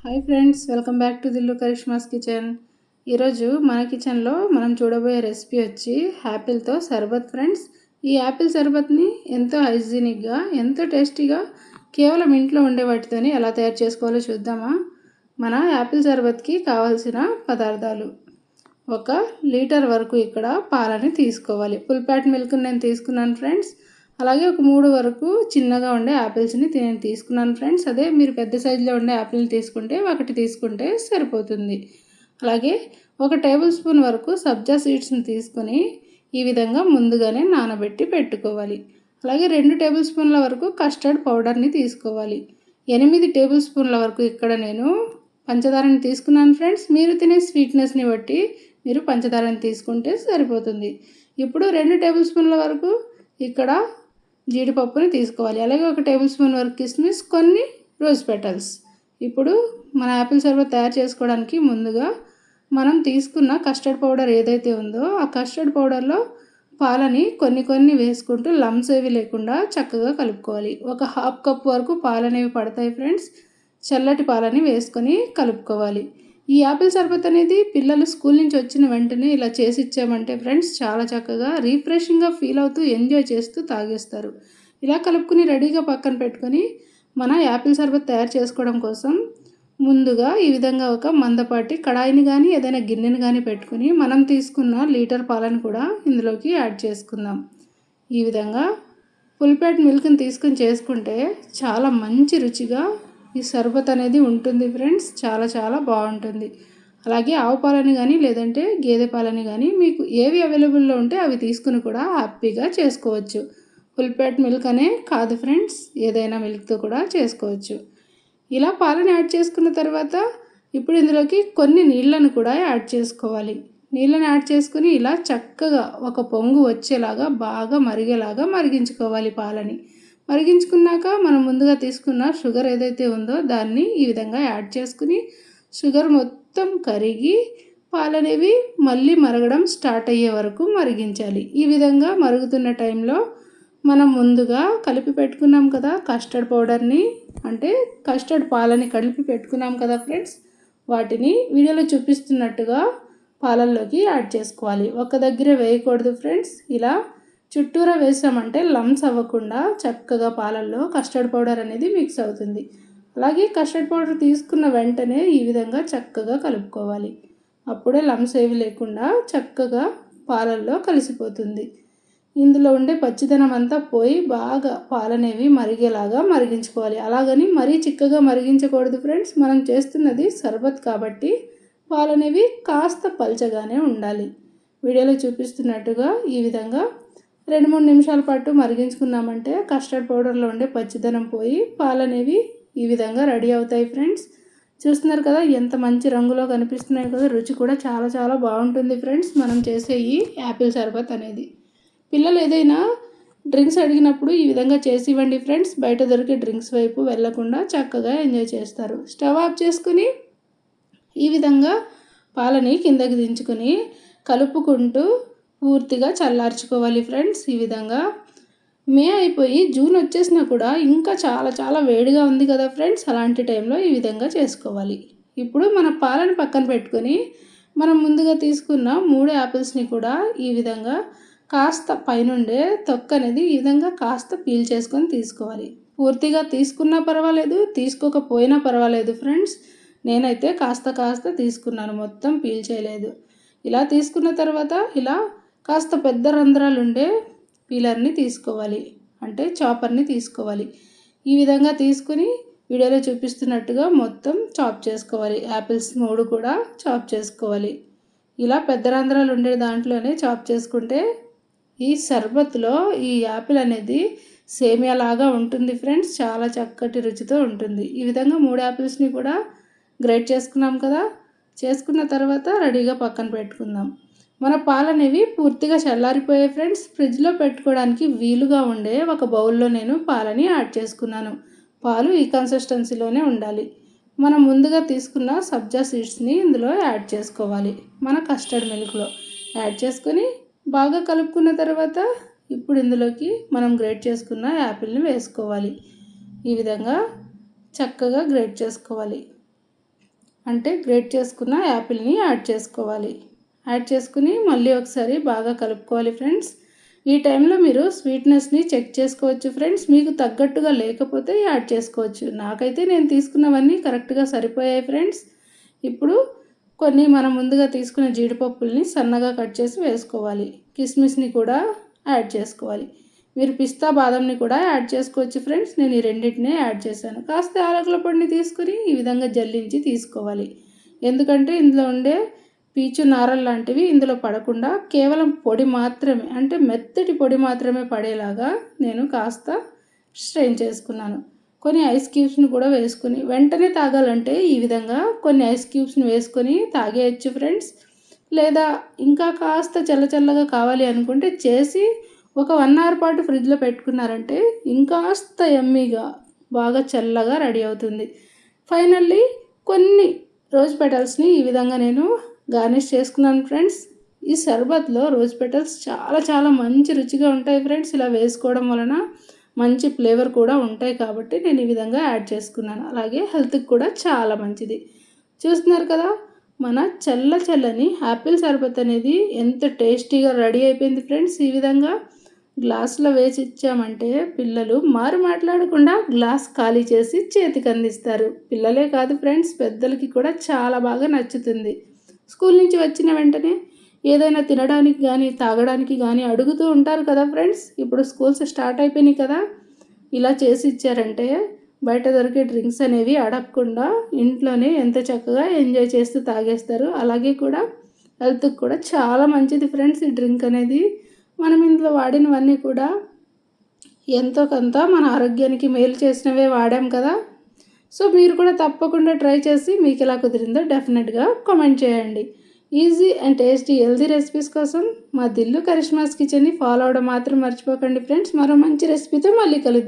Hi friends, welcome back to Dillu Karishma's kitchen. ఈరోజు మన కిచెన్లో మనం చూడబోయే రెసిపీ వచ్చి యాపిల్తో సర్బత్ ఫ్రెండ్స్. ఈ యాపిల్ సర్బత్ని ఎంతో హైజీనిక్గా, ఎంతో టేస్టీగా కేవలం ఇంట్లో ఉండే వాటితోని ఎలా తయారు చేసుకోవాలో చూద్దామా. మన యాపిల్ సర్బత్కి కావాల్సిన పదార్థాలు: 1 లీటర్ వరకు ఇక్కడ పాలని తీసుకోవాలి. ఫుల్ ప్యాట్ మిల్క్ నేను తీసుకున్నాను ఫ్రెండ్స్. అలాగే ఒక 3 వరకు చిన్నగా ఉండే యాపిల్స్ని నేను తీసుకున్నాను ఫ్రెండ్స్. అదే మీరు పెద్ద సైజులో ఉండే యాపిల్ తీసుకుంటే 1 తీసుకుంటే సరిపోతుంది. అలాగే 1 టేబుల్ స్పూన్ వరకు సబ్జా సీడ్స్ని తీసుకొని ఈ విధంగా ముందుగానే నానబెట్టి పెట్టుకోవాలి. అలాగే 2 టేబుల్ స్పూన్ల వరకు కస్టర్డ్ పౌడర్ని తీసుకోవాలి. 8 టేబుల్ స్పూన్ల వరకు ఇక్కడ నేను పంచదారని తీసుకున్నాను ఫ్రెండ్స్. మీరు తినే స్వీట్నెస్ని బట్టి మీరు పంచదారని తీసుకుంటే సరిపోతుంది. ఇప్పుడు 2 టేబుల్ స్పూన్ల వరకు ఇక్కడ జీడిపప్పుని తీసుకోవాలి. అలాగే 1 టేబుల్ స్పూన్ వరకు కిస్మిస్, కొన్ని రోజ్ పెటల్స్. ఇప్పుడు మన యాపిల్ సర్బత్ తయారు చేసుకోవడానికి ముందుగా మనం తీసుకున్న కస్టర్డ్ పౌడర్ ఏదైతే ఉందో ఆ కస్టర్డ్ పౌడర్లో పాలని కొన్ని వేసుకుంటూ లమ్స్ ఏవి లేకుండా చక్కగా కలుపుకోవాలి. 1/2 కప్ వరకు పాలనేవి పడతాయి ఫ్రెండ్స్. చల్లటి పాలని వేసుకొని కలుపుకోవాలి. ఈ యాపిల్ సర్బత్ అనేది పిల్లలు స్కూల్ నుంచి వచ్చిన వెంటనే ఇలా చేసి ఇచ్చామంటే ఫ్రెండ్స్ చాలా చక్కగా రిఫ్రెషింగ్గా ఫీల్ అవుతూ ఎంజాయ్ చేస్తూ తాగేస్తారు. ఇలా కలుపుకుని రెడీగా పక్కన పెట్టుకొని మన యాపిల్ సర్బత్ తయారు చేసుకోవడం కోసం ముందుగా ఈ విధంగా ఒక మందపాటి కడాయిని కానీ ఏదైనా గిన్నెని కానీ పెట్టుకుని మనం తీసుకున్న లీటర్ పాలను కూడా ఇందులోకి యాడ్ చేసుకుందాం. ఈ విధంగా ఫుల్ ప్యాట్ మిల్క్ని తీసుకుని చేసుకుంటే చాలా మంచి రుచిగా ఈ సర్బత్ అనేది ఉంటుంది ఫ్రెండ్స్. చాలా బాగుంటుంది. అలాగే ఆవు పాలని కానీ లేదంటే గేదె పాలని కానీ మీకు ఏవి అవైలబుల్లో ఉంటే అవి తీసుకుని కూడా హ్యాపీగా చేసుకోవచ్చు. ఫుల్ ప్యాట్ మిల్క్ అనే కాదు ఫ్రెండ్స్, ఏదైనా మిల్క్తో కూడా చేసుకోవచ్చు. ఇలా పాలను యాడ్ చేసుకున్న తర్వాత ఇప్పుడు ఇందులోకి కొన్ని నీళ్ళను కూడా యాడ్ చేసుకోవాలి. నీళ్ళని యాడ్ చేసుకుని ఇలా చక్కగా ఒక పొంగు వచ్చేలాగా బాగా మరిగేలాగా మరిగించుకోవాలి. పాలని మరిగించుకున్నాక మనం ముందుగా తీసుకున్న షుగర్ ఏదైతే ఉందో దాన్ని ఈ విధంగా యాడ్ చేసుకుని షుగర్ మొత్తం కరిగి పాలనేవి మళ్ళీ మరగడం స్టార్ట్ అయ్యే వరకు మరిగించాలి. ఈ విధంగా మరుగుతున్న టైంలో మనం ముందుగా కలిపి పెట్టుకున్నాం కదా కస్టర్డ్ పౌడర్ని, అంటే కస్టర్డ్ పాలని కలిపి పెట్టుకున్నాం కదా ఫ్రెండ్స్, వాటిని వీడియోలో చూపిస్తున్నట్టుగా పాలల్లోకి యాడ్ చేసుకోవాలి. ఒక దగ్గర వేయకూడదు ఫ్రెండ్స్. ఇలా చుట్టూరా వేసామంటే లమ్స్ అవ్వకుండా చక్కగా పాలల్లో కస్టర్డ్ పౌడర్ అనేది మిక్స్ అవుతుంది. అలాగే కస్టర్డ్ పౌడర్ తీసుకున్న వెంటనే ఈ విధంగా చక్కగా కలుపుకోవాలి. అప్పుడే లమ్స్ ఏవి లేకుండా చక్కగా పాలల్లో కలిసిపోతుంది. ఇందులో ఉండే పచ్చిదనం అంతా పోయి బాగా పాలనేవి మరిగేలాగా మరిగించుకోవాలి. అలాగని మరీ చిక్కగా మరిగించకూడదు ఫ్రెండ్స్. మనం చేస్తున్నది సర్బత్ కాబట్టి పాలనేవి కాస్త పల్చగానే ఉండాలి. వీడియోలో చూపిస్తున్నట్టుగా ఈ విధంగా 2-3 నిమిషాల పాటు మరిగించుకున్నామంటే కస్టర్డ్ పౌడర్లో ఉండే పచ్చిదనం పోయి పాలనేవి ఈ విధంగా రెడీ అవుతాయి ఫ్రెండ్స్. చూస్తున్నారు కదా ఎంత మంచి రంగులో కనిపిస్తున్నాయి కదా. రుచి కూడా చాలా బాగుంటుంది ఫ్రెండ్స్ మనం చేసే ఈ యాపిల్ సర్బత్ అనేది. పిల్లలు ఏదైనా డ్రింక్స్ అడిగినప్పుడు ఈ విధంగా చేసి ఇవ్వండి ఫ్రెండ్స్. బయట దొరికే డ్రింక్స్ వైపు వెళ్లకుండా చక్కగా ఎంజాయ్ చేస్తారు. స్టవ్ ఆఫ్ చేసుకుని ఈ విధంగా పాలని కిందకి దించుకొని కలుపుకుంటూ పూర్తిగా చల్లార్చుకోవాలి ఫ్రెండ్స్. ఈ విధంగా మే అయిపోయి జూన్ వచ్చేసినా కూడా ఇంకా చాలా వేడిగా ఉంది కదా ఫ్రెండ్స్. అలాంటి టైంలో ఈ విధంగా చేసుకోవాలి. ఇప్పుడు మన పాలను పక్కన పెట్టుకొని మనం ముందుగా తీసుకున్న 3 యాపిల్స్ని కూడా ఈ విధంగా కాస్త పైనుండే తొక్క అనేది ఈ విధంగా కాస్త పీల్ చేసుకొని తీసుకోవాలి. పూర్తిగా తీసుకున్నా పర్వాలేదు, తీసుకోకపోయినా పర్వాలేదు ఫ్రెండ్స్. నేనైతే కాస్త తీసుకున్నాను, మొత్తం పీల్ చేయలేదు. ఇలా తీసుకున్న తర్వాత ఇలా కాస్త పెద్ద రంధ్రాలు ఉండే పీలర్ని తీసుకోవాలి, అంటే చాపర్ని తీసుకోవాలి. ఈ విధంగా తీసుకుని వీడియోలో చూపిస్తున్నట్టుగా మొత్తం చాప్ చేసుకోవాలి. యాపిల్స్ 3 కూడా చాప్ చేసుకోవాలి. ఇలా పెద్ద రంధ్రాలు ఉండే దాంట్లోనే చాప్ చేసుకుంటే ఈ సర్బత్లో ఈ యాపిల్ అనేది సేమియా లాగా ఉంటుంది ఫ్రెండ్స్. చాలా చక్కటి రుచితో ఉంటుంది. ఈ విధంగా 3 యాపిల్స్ని కూడా గ్రేట్ చేసుకున్నాం కదా. చేసుకున్న తర్వాత రెడీగా పక్కన పెట్టుకుందాం. మన పాలు అనేవి పూర్తిగా చల్లారిపోయాయి ఫ్రెండ్స్. ఫ్రిడ్జ్లో పెట్టుకోవడానికి వీలుగా ఉండే ఒక బౌల్లో నేను పాలని యాడ్ చేసుకున్నాను. పాలు ఈ కన్సిస్టెన్సీలోనే ఉండాలి. మనం ముందుగా తీసుకున్న సబ్జా సీడ్స్ని ఇందులో యాడ్ చేసుకోవాలి. మన కస్టర్డ్ మిల్క్లో యాడ్ చేసుకొని బాగా కలుపుకున్న తర్వాత ఇప్పుడు ఇందులోకి మనం గ్రేట్ చేసుకున్న యాపిల్ని వేసుకోవాలి. ఈ విధంగా చక్కగా గ్రేట్ చేసుకోవాలి. అంటే గ్రేట్ చేసుకున్న యాపిల్ని యాడ్ చేసుకోవాలి. యాడ్ చేసుకుని మళ్ళీ ఒకసారి బాగా కలుపుకోవాలి ఫ్రెండ్స్. ఈ టైంలో మీరు స్వీట్నెస్ని చెక్ చేసుకోవచ్చు ఫ్రెండ్స్. మీకు తగ్గట్టుగా లేకపోతే యాడ్ చేసుకోవచ్చు. నాకైతే నేను తీసుకున్నవన్నీ కరెక్ట్గా సరిపోయాయి ఫ్రెండ్స్. ఇప్పుడు కొన్ని మనం ముందుగా తీసుకున్న జీడిపప్పుల్ని సన్నగా కట్ చేసి వేసుకోవాలి. కిస్మిస్ని కూడా యాడ్ చేసుకోవాలి. మీరు పిస్తా బాదంని కూడా యాడ్ చేసుకోవచ్చు ఫ్రెండ్స్. నేను ఈ రెండింటినే యాడ్ చేశాను. కాస్త యాలకుల పొడిని తీసుకుని ఈ విధంగా జల్లించి తీసుకోవాలి. ఎందుకంటే ఇందులో ఉండే పీచు నారలు లాంటివి ఇందులో పడకుండా కేవలం పొడి మాత్రమే, అంటే మెత్తటి పొడి మాత్రమే పడేలాగా నేను కాస్త స్ట్రెయిన్ చేసుకున్నాను. కొన్ని ఐస్ క్యూబ్స్ని కూడా వేసుకుని వెంటనే తాగాలంటే ఈ విధంగా కొన్ని ఐస్ క్యూబ్స్ని వేసుకొని తాగేయచ్చు ఫ్రెండ్స్. లేదా ఇంకా కాస్త చల్లచల్లగా కావాలి అనుకుంటే చేసి ఒక 1 అవర్ పాటు ఫ్రిడ్జ్లో పెట్టుకున్నారంటే ఇంకాస్త యమ్మీగా బాగా చల్లగా రెడీ అవుతుంది. ఫైనల్లీ కొన్ని రోజ్ పెటల్స్ని ఈ విధంగా నేను గార్నిష్ చేసుకున్నాను ఫ్రెండ్స్. ఈ షర్బత్లో రోజ్ పెటల్స్ చాలా చాలా మంచి రుచిగా ఉంటాయి ఫ్రెండ్స్. ఇలా వేసుకోవడం వలన మంచి ఫ్లేవర్ కూడా ఉంటాయి కాబట్టి నేను ఈ విధంగా యాడ్ చేసుకున్నాను. అలాగే హెల్త్కి కూడా చాలా మంచిది. చూస్తున్నారు కదా, మన చల్లని యాపిల్ షర్బత్ అనేది ఎంత టేస్టీగా రెడీ అయిపోయింది ఫ్రెండ్స్. ఈ విధంగా గ్లాసులో వేసి ఇచ్చామంటే పిల్లలు మాట్లాడకుండా గ్లాస్ ఖాళీ చేసి చేతికి అందిస్తారు. పిల్లలే కాదు ఫ్రెండ్స్, పెద్దలకి కూడా చాలా బాగా నచ్చుతుంది. స్కూల్ నుంచి వచ్చిన వెంటనే ఏదైనా తినడానికి కానీ తాగడానికి కానీ అడుగుతూ ఉంటారు కదా ఫ్రెండ్స్. ఇప్పుడు స్కూల్స్ స్టార్ట్ అయిపోయినాయి కదా, ఇలా చేసి ఇచ్చారంటే బయట దొరికే డ్రింక్స్ అనేవి అడగకుండా ఇంట్లోనే ఎంత చక్కగా ఎంజాయ్ చేస్తూ తాగేస్తారు. అలాగే కూడా హెల్త్కి కూడా చాలా మంచిది ఫ్రెండ్స్. ఈ డ్రింక్ అనేది మనం ఇందులో వాడినవన్నీ కూడా ఎంతో కొంత మన ఆరోగ్యానికి మేలు చేసినవే వాడాం కదా. సో మీరు కూడా తప్పకుండా ట్రై చేసి మీకు ఎలా కుదిరిందో డెఫినెట్గా కామెంట్ చేయండి. Easy and tasty healthy recipes కోసం మా దిల్లు కరిష్మాస్ కిచెన్ని ఫాలో అవడం మాత్రం మర్చిపోకండి ఫ్రెండ్స్. మరో మంచి రెసిపీతో మళ్ళీ కలుద్దాం.